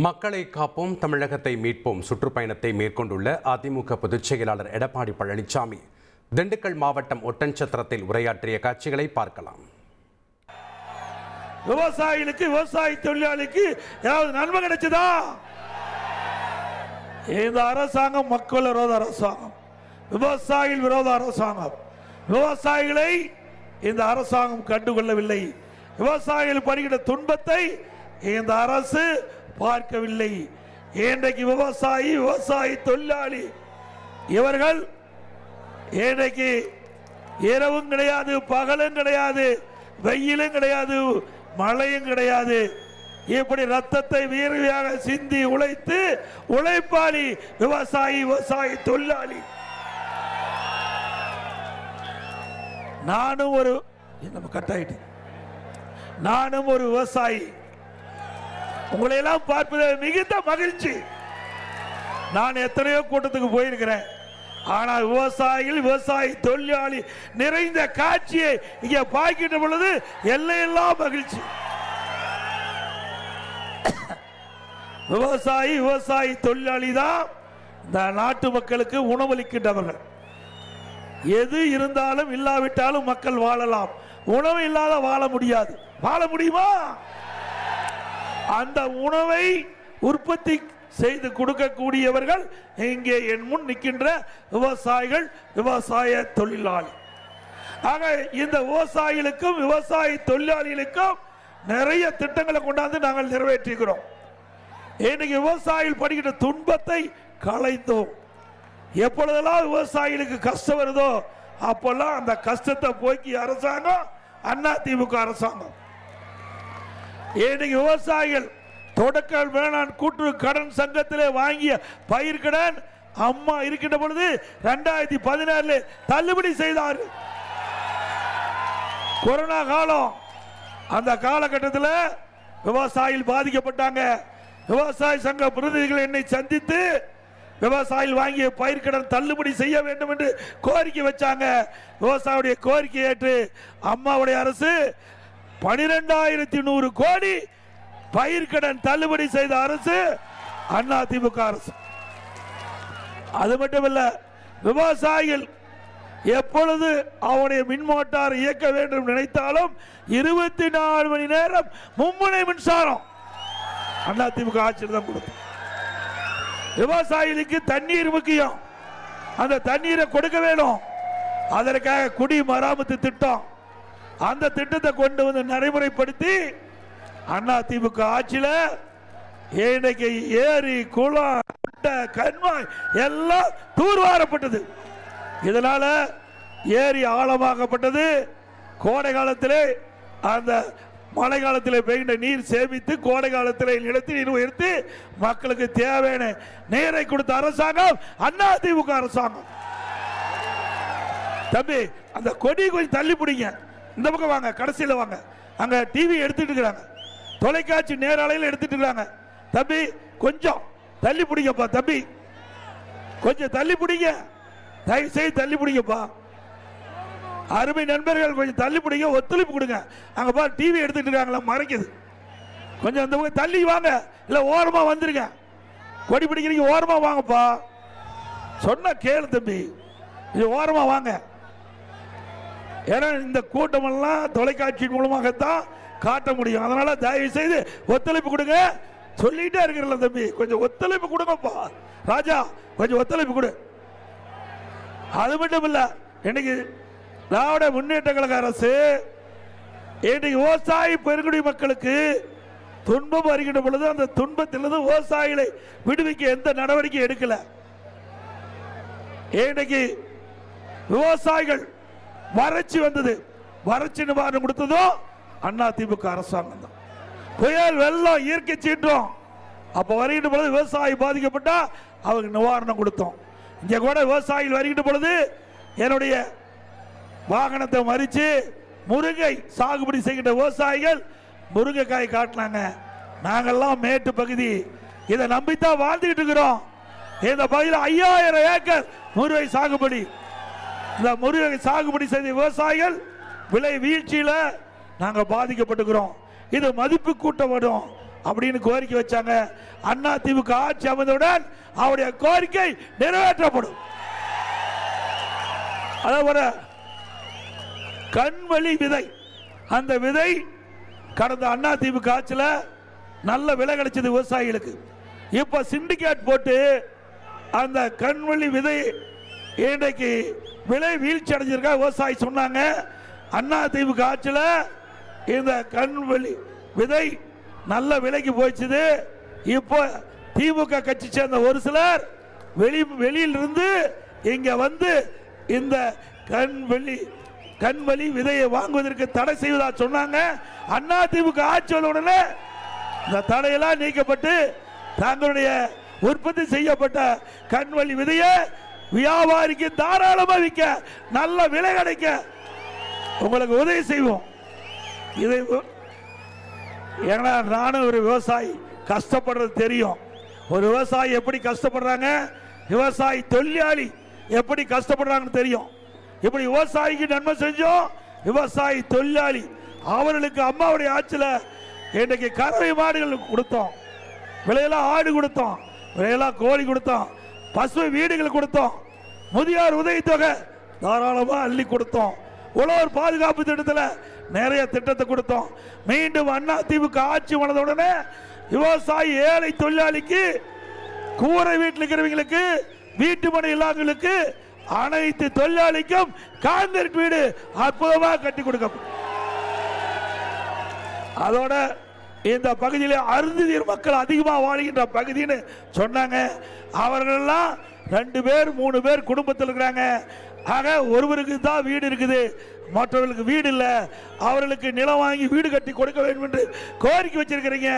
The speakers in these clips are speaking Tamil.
மக்களை காப்போம் தமிழகத்தை மீட்போம் சுற்றுப்பயணத்தை மேற்கொண்டுள்ள அதிமுக பொதுச் செயலாளர் எடப்பாடி பழனிசாமி திண்டுக்கல் மாவட்டம் ஒட்டன்சத்திரத்தில் உரையாற்றிய காட்சிகளை பார்க்கலாம். விவசாயிகளுக்கு விவசாய தொழிலாளிக்கு ஏதாவது நன்மை கிடைச்சதா? இந்த அரசாங்கம் மக்கள் விரோத அரசாங்கம், விவசாயிகள் விரோத அரசாங்கம். விவசாயிகளை இந்த அரசாங்கம் கண்டுகொள்ளவில்லை. விவசாயிகள் படுகிற துன்பத்தை இந்த அரசு பார்க்கவில்லை. இன்றைக்கு விவசாய தொழிலாளி இவர்கள் இன்றைக்கு இரவும் கிடையாது, பகலும் கிடையாது, வெயிலும் கிடையாது, மழையும் கிடையாது. இப்படி ரத்தத்தை வீரவியாக சிந்தி உழைத்து உழைப்பாளி விவசாய தொழிலாளி. நானும் ஒரு விவசாயி. உங்களை எல்லாம் பார்ப்பது மிகுந்த மகிழ்ச்சி. நான் எத்தனையோ கூட்டத்துக்கு போயிருக்கிறேன். ஆனால் விவசாய தொழிலாளி நிறைந்த காட்சியை இங்கே பார்க்கின்ற பொழுது எல்லையெல்லாம் மகிழ்ச்சி. விவசாய தொழிலாளி தான் இந்த நாட்டு மக்களுக்கு உணவளிக்கின்றவர்கள். எது இருந்தாலும் இல்லாவிட்டாலும் மக்கள் வாழலாம். உணவு இல்லாத வாழ முடியாது. வாழ முடியுமா? அந்த உணவை உற்பத்தி செய்து கொடுக்கக்கூடியவர்கள் இங்கே என் முன் நிற்கின்ற விவசாயிகள், விவசாய தொழிலாளி. ஆக இந்த விவசாயிகளுக்கும் விவசாய தொழிலாளிகளுக்கும் நிறைய திட்டங்களை கொண்டாந்து நாங்கள் நிறைவேற்றுகிறோம். இன்னைக்கு விவசாயிகள் படுகின்ற துன்பத்தை களைந்தோம். எப்பொழுதெல்லாம் விவசாயிகளுக்கு கஷ்டம் வருதோ அப்பெல்லாம் அந்த கஷ்டத்தை போக்கிய அரசாங்கம் அதிமுக அரசாங்கம். இன்னைக்கு விவசாயிகள் தொடக்க வேளாண் கூட்டுறவு கடன் சங்கத்திலே வாங்கிய பயிர்கடன் அம்மா இருக்கின்ற பொழுது 2016 தள்ளுபடி செய்தார். கொரோனா காலம், அந்த காலகட்டத்தில் விவசாயிகள் பாதிக்கப்பட்டாங்க. விவசாய சங்க பிரதிநிதிகள் என்னை சந்தித்து விவசாயிகள் வாங்கிய பயிர்கடன் தள்ளுபடி செய்ய வேண்டும் என்று கோரிக்கை வச்சாங்க. விவசாயியுடைய கோரிக்கை ஏற்று அம்மாவுடைய அரசு 12,100 கோடி பயிர்கடன் தள்ளுபடி செய்த அரசு அதிமுக அரசு. அது மட்டுமல்ல, விவசாயிகள் எப்பொழுது அவருடைய மின் மோட்டார் இயக்க வேண்டும் நினைத்தாலும் 24 மணி நேரம் மும்முனை மின்சாரம் அதிமுக ஆட்சியில் தான் கொடுக்கும். விவசாயிகளுக்கு தண்ணீர் முக்கியம். அந்த தண்ணீரை கொடுக்க வேணும். அதற்காக குடி மராமத்து திட்டம், அந்த திட்டத்தை கொண்டு வந்து நடைமுறைப்படுத்தி அதிமுக ஆட்சியில் இன்னைக்கு ஏரி, குளம், கண்மாய் எல்லாம் தூர்வாரப்பட்டது. இதனால ஏரி ஆழமாக்கப்பட்டது. கோடை காலத்திலே அந்த மழை காலத்தில் பெய்கின்ற நீர் சேமித்து கோடை காலத்தில் நிலத்தில் நீர் உயர்த்தி மக்களுக்கு தேவையான நீரை கொடுத்த அரசாங்கம் அதிமுக அரசாங்கம். தம்பி, அந்த கொடி கொஞ்சம் தள்ளி பிடிங்க. இந்த பக்கம் வாங்க, கடைசியில் வாங்க. அங்க டிவி எடுத்துட்டு இருக்கிறாங்க, தொலைக்காட்சி நேரலையில் எடுத்துட்டு இருக்காங்க. தம்பி கொஞ்சம் தள்ளி பிடிங்கப்பா. தம்பி கொஞ்சம் தள்ளி பிடிங்க, தயவு செய்து தள்ளி பிடிங்கப்பா. அருமை நண்பர்கள், கொஞ்சம் தள்ளி பிடிங்க, ஒத்துழைப்பு கொடுங்க. அங்க பாரு டிவி எடுத்துட்டு இருக்காங்களா, மறைக்குது. கொஞ்சம் அந்த பக்கம் தள்ளி வாங்க, இல்ல ஓரமா வந்துருங்க. கொடி பிடிக்கிறீங்க, ஓரமா வாங்கப்பா. சொன்ன கேளு தம்பி, இது ஓரமா வாங்க. ஏன்னா இந்த கூட்டம் எல்லாம் தொலைக்காட்சி மூலமாகத்தான் காட்ட முடியும். அதனால தயவு செய்து ஒத்துழைப்பு கொடுங்க. சொல்லிட்டே இருக்கிறல்ல தம்பி, கொஞ்சம் ஒத்துழைப்பு கொடுங்கப்பா. ராஜா, கொஞ்சம் ஒத்துழைப்பு கொடு. அது மட்டும் இல்ல, இன்னைக்கு திராவிட முன்னேற்ற கழக அரசு இன்னைக்கு விவசாய பெருங்குடி மக்களுக்கு துன்பம் வருகின்ற பொழுது அந்த துன்பத்திலிருந்து விவசாயிகளை விடுவிக்க எந்த நடவடிக்கை எடுக்கல. இன்னைக்கு விவசாயிகள் வறட்சி வந்தது, வறட்சி நிவாரணம் கொடுத்ததும் அதிமுக அரசாங்கம் தான். புயல், வெள்ளம், இயற்கை சீற்றம் அப்ப வருகின்ற பொழுது விவசாயி பாதிக்கப்பட்டா அவருக்கு நிவாரணம் கொடுத்தோம். இங்க கூட விவசாயிகள் வருகின்ற பொழுது என்னுடைய வாகனத்தை மறிச்சு முருங்கை சாகுபடி செய்கின்ற விவசாயிகள் முருங்கைக்காய் காட்டினாங்க. நாங்கெல்லாம் மேட்டு பகுதி, இதை நம்பித்தான் வாழ்ந்துகிட்டு இருக்கிறோம். இந்த பகுதியில் 5000 ஏக்கர் முருங்கை சாகுபடி. இந்த முருங்கை சாகுபடி செய்த விவசாயிகள் விலை வீழ்ச்சியில் நாங்கள் பாதிக்கப்பட்டுக்கிறோம். இது மதிப்பு கூட்டப்படும். அப்படின்னு கோரிக்கை வச்சாங்க. அண்ணா திமுக ஆட்சி அமைந்தவுடன் அவருடைய கோரிக்கை நிறைவேற்றப்படும். அதேபோல கண்வழி விதை, அந்த விதை கடந்த அண்ணா திமுக ஆட்சியில் நல்ல விலை கிடைச்சது விவசாயிகளுக்கு. இப்ப சிண்டிகேட் போட்டு அந்த கண்வழி விதை இன்றைக்கு விலை வீழ்ச்சி அடைஞ்சிருக்கா விவசாயி சொன்னாங்க. அண்ணா திமுக ஆட்சியில் இந்த கண்வழி விதை நல்ல விலைக்கு போயிடுச்சு. இப்போ திமுக கட்சி சேர்ந்த ஒரு சிலர் வெளியிலிருந்து இங்க வந்து இந்த கண்வழி விதையை வாங்குவதற்கு தடை செய்வதா சொன்னாங்க. அண்ணா திமுக ஆட்சி வந்த உடனே இந்த தடையெல்லாம் நீக்கப்பட்டு தங்களுடைய உற்பத்தி செய்யப்பட்ட கண்வழி விதையை வியாபாரிக்கு தாராளமாக விற்க, நல்ல விலை கிடைக்க உங்களுக்கு உதவி செய்வோம். இதை ஏன்னா நானும் ஒரு விவசாயி, கஷ்டப்படுறது தெரியும். ஒரு விவசாயி எப்படி கஷ்டப்படுறாங்க, விவசாயி தொழிலாளி எப்படி கஷ்டப்படுறாங்கன்னு தெரியும். இப்படி விவசாயிக்கு நன்மை செஞ்சோம். விவசாயி தொழிலாளி அவர்களுக்கு அம்மாவுடைய ஆட்சியில் இன்றைக்கு கறவை மாடுகள் கொடுத்தோம், விலையெல்லாம் ஆடு கொடுத்தோம், விலையெல்லாம் கோழி கொடுத்தோம், பசுமை வீடுகள் கொடுத்தோம், முதியோர் உதவித்தொகை தாராளமாக அள்ளி கொடுத்தோம், உழவர் பாதுகாப்பு திட்டத்தில் நிறைய திட்டத்தை கொடுத்தோம். மீண்டும் அண்ணா திமுக ஆட்சி வந்தவுடனே விவசாயி ஏழை தொழிலாளிக்கு, கூரை வீட்டில் இருக்கிறவங்களுக்கு, வீட்டு மனை இல்லாதவங்களுக்கு, அனைத்து தொழிலாளிக்கும் கான்கிரீட் வீடு அற்புதமாக கட்டி கொடுக்கப்படும். அதோட இந்த பகுதியில் அருந்ததியர் மக்கள் அதிகமாக வாழ்கின்ற பகுதின்னு சொன்னாங்க. அவர்களெல்லாம் 2 பேர் 3 பேர் குடும்பத்தில் இருக்கிறாங்க. ஆக ஒருவருக்கு தான் வீடு இருக்குது, மற்றவர்களுக்கு வீடு இல்லை. அவர்களுக்கு நிலம் வாங்கி வீடு கட்டி கொடுக்க வேண்டும் என்று கோரிக்கை வச்சிருக்கிறீங்க.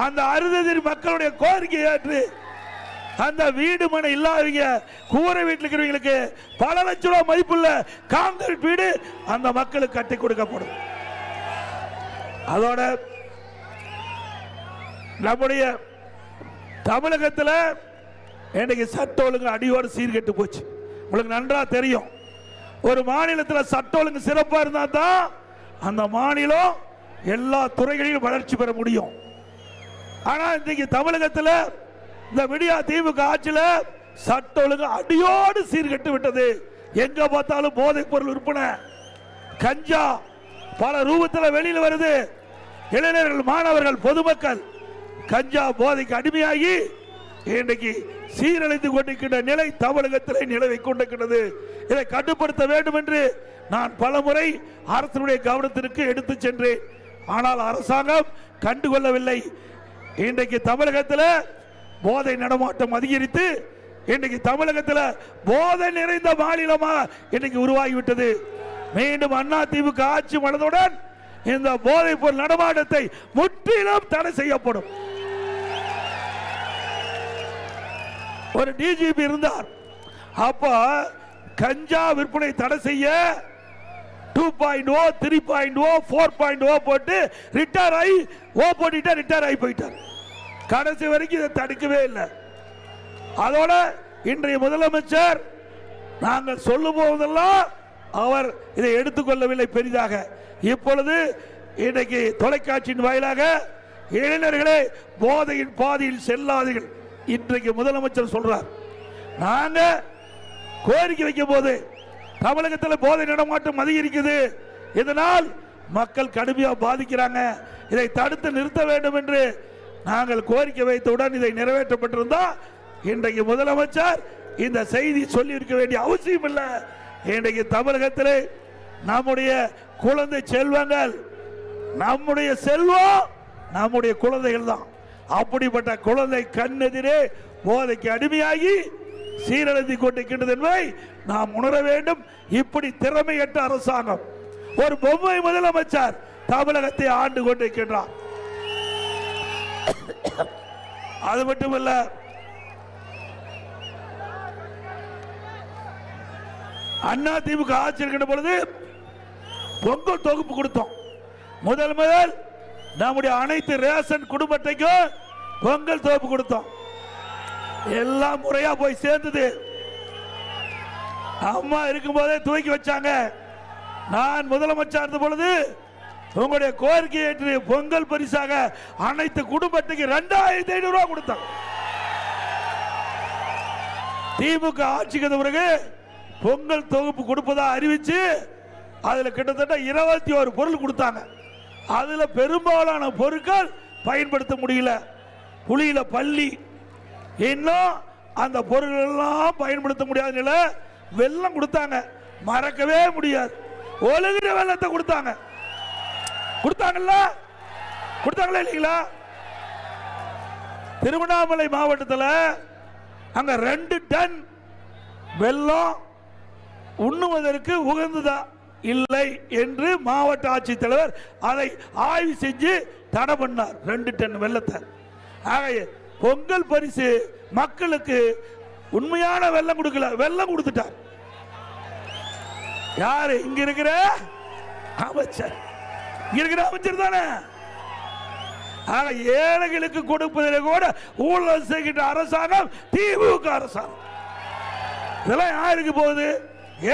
அந்த அருந்ததியர் மக்களுடைய கோரிக்கை ஏற்று அந்த வீடு மனை இல்லாதவங்க, கூரை வீட்டில் இருக்கிறவங்களுக்கு பல லட்சம் ரூபாய் மதிப்புள்ள கான்கிரீட் வீடு அந்த மக்களுக்கு கட்டி கொடுக்கப்படும். அதோட நம்முடைய தமிழகத்தில் இன்னைக்கு சட்ட ஒழுங்கு அடியோடு சீர்கெட்டு போச்சு. உங்களுக்கு நன்றா தெரியும். ஒரு மாநிலத்தில் சட்ட ஒழுங்கு சிறப்பாக இருந்தால் தான் அந்த மாநிலம் எல்லா துறைகளிலும் வளர்ச்சி பெற முடியும். ஆனால் இன்றைக்கு தமிழகத்தில் இந்த விடியா திமுக ஆட்சியில் சட்ட ஒழுங்கு அடியோடு சீர்கெட்டு விட்டது. எங்க பார்த்தாலும் போதைப் பொருள் விற்பனை, கஞ்சா பல ரூபத்தில் வெளியில் வருது. இளைஞர்கள், மாணவர்கள், பொதுமக்கள் கஞ்சா போதைக்கு அடிமையாகி இன்றைக்கு சீரழிந்து கொண்டிருக்கின்ற நிலை தமிழகத்தில் நிலவை கொண்டிருக்கிறது. இதை கட்டுப்படுத்த வேண்டும் என்று நான் பலமுறை அரசுடைய கவனத்திற்கு எடுத்து சென்றேன். ஆனால் அரசாங்கம் கண்டுகொள்ளவில்லை. இன்றைக்கு தமிழகத்தில் போதை நடமாட்டம் அதிகரித்து இன்றைக்கு தமிழகத்தில் போதை நிறைந்த மாநிலமாக இன்றைக்கு உருவாகிவிட்டது. மீண்டும் அண்ணா திமுக ஆட்சி வந்தவுடன் இந்த போதைப் பொருள் நடமாட்டத்தை முற்றிலும் தடை செய்யப்படும். ஒரு டிஜிபி இருந்தார். அப்ப கஞ்சா விற்பனை தடை செய்ய 2.0, 3.0, 4.0 போட்டு ரிட்டையர் ஆகி போட்டுட்டா ரிட்டையர் ஆகி போயிட்டார். கடைசி வரைக்கும் இதை தடுக்கவே இல்லை. அதோட இன்றைய முதலமைச்சர் நாங்கள் சொல்லும் போதெல்லாம் அவர் இதை எடுத்துக்கொள்ளவில்லை பெரிதாக. இப்பொழுது இன்றைக்கு தொலைக்காட்சியின் வாயிலாக இளைஞர்களே போதையின் பாதையில் செல்லாதீர்கள் இன்றைக்கு முதலமைச்சர் சொல்றார். நாங்க கோரிக்கை வைக்கும் போது தமிழகத்தில் போதை நடமாட்டம் அதிகரிக்குது, இதனால் மக்கள் கடுமையாக பாதிக்கிறாங்க, இதை தடுத்து நிறுத்த வேண்டும் என்று நாங்கள் கோரிக்கை வைத்தவுடன் இதை நிறைவேற்றப்பட்டிருந்தா இன்றைக்கு முதலமைச்சர் இந்த செய்தி சொல்லி இருக்க வேண்டிய அவசியம் இல்லை. இன்றைக்கு தமிழகத்தில் நம்முடைய குழந்தை செல்வங்கள், நம்முடைய செல்வம் நம்முடைய குழந்தைகள் தான். அப்படிப்பட்ட குழந்தை கண்ணெதிரே போதைக்கு அடிமையாகி சீரழிந்து கொண்டிருக்கின்றது என்பதை நாம் உணர வேண்டும். இப்படி திறமையற்ற அரசாங்கம், ஒரு பொம்மை முதலமைச்சர் தமிழகத்தை ஆண்டு கொண்டிருக்கின்றார். அது மட்டுமல்ல, அண்ணா திமுக ஆட்சி இருக்கின்ற பொழுது பொங்கல் தொகுப்பு கொடுத்தோம். முதல் நம்முடைய அனைத்து ரேஷன் குடும்ப அட்டைக்கும் பொங்கல் தொகுப்பு கொடுத்தோம். எல்லாம் முறையா போய் சேர்ந்தது. அம்மா இருக்கும் போதே துவக்கி வச்சாங்க. நான் முதலமைச்சர் இருந்த பொழுது உங்களுடைய கோரிக்கை ஏற்று பொங்கல் பரிசாக அனைத்து குடும்பத்துக்கு 2500 ரூபாய் கொடுத்தாங்க. திமுக ஆட்சிக்கு வந்த பிறகு பொங்கல் தொகுப்பு கொடுப்பதா அறிவிச்சு அதுல கிட்டத்தட்ட 21 பொருள் கொடுத்தாங்க. அதுல பெரும்பாலான பொருட்கள் பயன்படுத்த முடியல. புளியில பள்ளி இன்னும் அந்த பொருட்கள் எல்லாம் பயன்படுத்த முடியாத நிலை. வெள்ளம் கொடுத்தாங்க, மறக்கவே முடியாது. ஒழுகிற வெள்ளத்தை கொடுத்தாங்கல்ல, கொடுத்தாங்களா இல்லைங்களா? திருவண்ணாமலை மாவட்டத்தில் அங்க 2 டன் வெள்ளம் உண்ணுவதற்கு உகந்ததா இல்லை என்று மாவட்ட ஆட்சித்தலைவர் அதை ஆய்வு செஞ்சு தடை பண்ணார். 2 டன் வெள்ளத்தை. ஆக பொங்கல் பரிசு மக்களுக்கு உண்மையான வெள்ளம் கொடுக்கல, வெள்ளம் கொடுத்துட்டார். யாரு? இங்க இருக்கிற அமைச்சர், இங்க இருக்கிற அமைச்சர் தானே. ஆக ஏழைகளுக்கு கொடுப்பதில் கூட ஊழல் செய்கின்ற அரசாங்கம் திமுக அரசாங்கம். இதெல்லாம் யாருக்கு போகுது?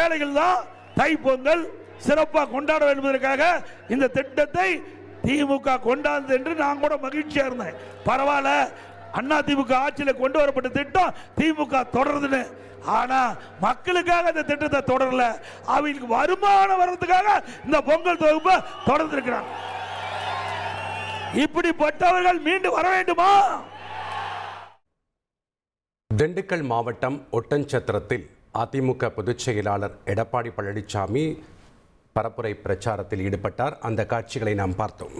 ஏழைகள் தான் தைப்பொங்கல் சிறப்பாக கொண்டாட வேண்டும் என்பதற்காக இந்த திட்டத்தை திமுக கொண்டாடுது என்று நான் கூட மகிழ்ச்சியா இருந்தேன். பரவாயில்ல, அண்ணா திமுக ஆட்சியில் கொண்டு வரப்பட்ட திட்டம் திமுக தொடருதுன்னு. ஆனா மக்களுக்காக இந்த திட்டத்தை தொடரல, அவங்களுக்கு வருமானம் வர்றதுக்காக இந்த பொங்கல் தொகுப்பை தொடர்ந்து இருக்கிறாங்க. இப்படிப்பட்டவர்கள் மீண்டும் வர வேண்டுமா? திண்டுக்கல் மாவட்டம் ஒட்டன்சத்திரத்தில் அதிமுக பொதுச் செயலாளர் எடப்பாடி பழனிசாமி பரப்புரை பிரச்சாரத்தில் ஈடுபட்டார். அந்த காட்சிகளை நாம் பார்த்தோம்.